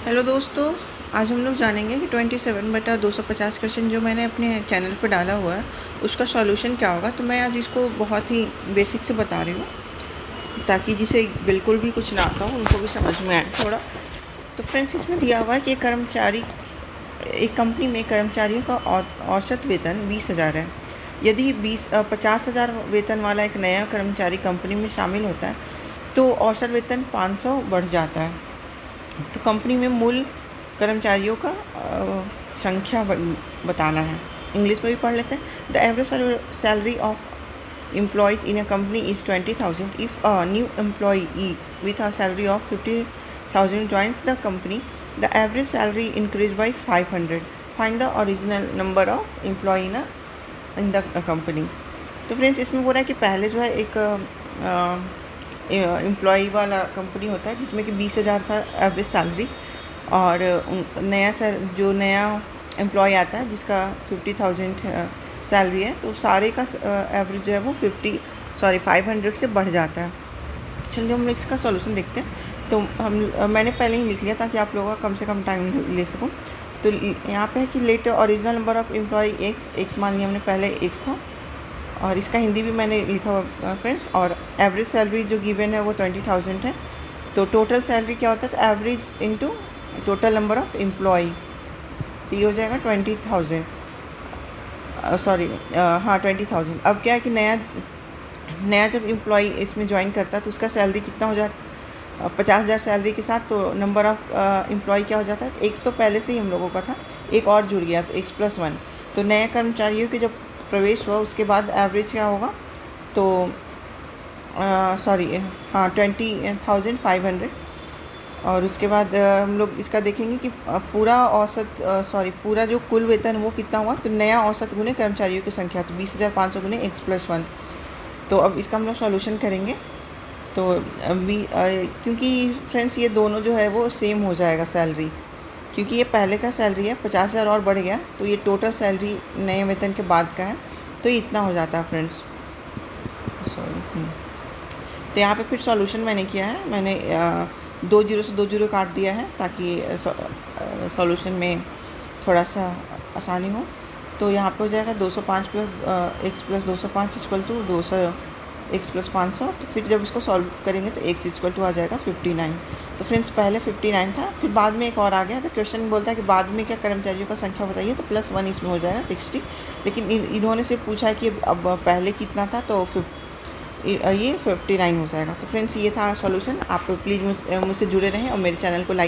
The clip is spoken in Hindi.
हेलो दोस्तों, आज हम लोग जानेंगे कि 27/250 क्वेश्चन जो मैंने अपने चैनल पर डाला हुआ है उसका सॉल्यूशन क्या होगा। तो मैं आज इसको बहुत ही बेसिक से बता रही हूँ ताकि जिसे बिल्कुल भी कुछ ना आता हो उनको भी समझ में आए थोड़ा। तो फ्रेंड्स, इसमें दिया हुआ है कि एक कंपनी में कर्मचारियों का औसत वेतन 20,000 है। यदि 50,000 वेतन वाला एक नया कर्मचारी कंपनी में शामिल होता है तो औसत वेतन 500 बढ़ जाता है। तो कंपनी में मूल कर्मचारियों का संख्या बताना है। इंग्लिश में भी पढ़ लेते हैं। The average salary of employees in a company is 20,000 if a new employee with a salary of 50,000 joins the company, the average salary increased by 500. Find the original number of employee in the company. तो फ्रेंड्स, इसमें बोल रहा है कि पहले जो है एक एम्प्लॉई वाला कंपनी होता है जिसमें कि 20,000 था एवरेज सैलरी, और जो नया एम्प्लॉय आता है जिसका 50,000 सैलरी है तो सारे का एवरेज जो है वो 500 से बढ़ जाता है। तो चलिए हम लोग इसका सॉल्यूशन देखते हैं। तो मैंने पहले ही लिख लिया ताकि आप लोगों का कम से कम टाइम ले सकूं। तो यहाँ पे है कि let original number of employee x मान लिया हमने, पहले एक्स था और इसका हिंदी भी मैंने लिखा हुआ फ्रेंड्स। और एवरेज सैलरी जो गिवन है वो 20,000 है। तो टोटल सैलरी क्या होता है, तो average into total number of employee, तो ये हो जाएगा 20,000। सॉरी, हाँ 20,000। अब क्या है कि नया जब एम्प्लॉई इसमें ज्वाइन करता है तो उसका सैलरी कितना हो जाता है, 50,000 सैलरी के साथ। तो नंबर ऑफ़ एम्प्लॉई क्या हो जाता है, एक्स तो पहले से ही हम लोगों का था, एक और जुड़ गया तो एक्स प्लस 1। तो नए कर्मचारियों के जब प्रवेश हुआ उसके बाद एवरेज क्या होगा, तो सॉरी हाँ 20,500। और उसके बाद हम लोग इसका देखेंगे कि पूरा जो कुल वेतन वो कितना हुआ। तो नया औसत गुने कर्मचारियों की संख्या, तो 20,500 गुने एक्स प्लस 1। तो अब इसका हम लोग सॉल्यूशन करेंगे। तो अभी क्योंकि फ्रेंड्स ये दोनों जो है वो सेम हो जाएगा सैलरी, क्योंकि ये पहले का सैलरी है 50,000 और बढ़ गया तो ये टोटल सैलरी नए वेतन के बाद का है, तो ये इतना हो जाता है फ्रेंड्स। सॉरी, तो यहाँ पे फिर सॉल्यूशन मैंने किया है, मैंने 2 जीरो से 2 जीरो काट दिया है ताकि सॉल्यूशन में थोड़ा सा आसानी हो। तो यहाँ पे हो जाएगा 205 plus x plus 205 equal to 200 x plus 500। तो फिर जब इसको सॉल्व करेंगे तो एक्स इक्वल टू आ जाएगा 59। तो फ्रेंड्स पहले 59 था, फिर बाद में एक और आ गया। अगर क्वेश्चन बोलता है कि बाद में क्या कर्मचारियों का संख्या बताइए तो +1 इसमें हो जाएगा 60। लेकिन इन्होंने सिर्फ पूछा है कि अब पहले कितना था, तो ये 59 हो जाएगा। तो फ्रेंड्स ये था सॉल्यूशन। आप प्लीज़ मुझसे जुड़े रहें और मेरे चैनल को लाइक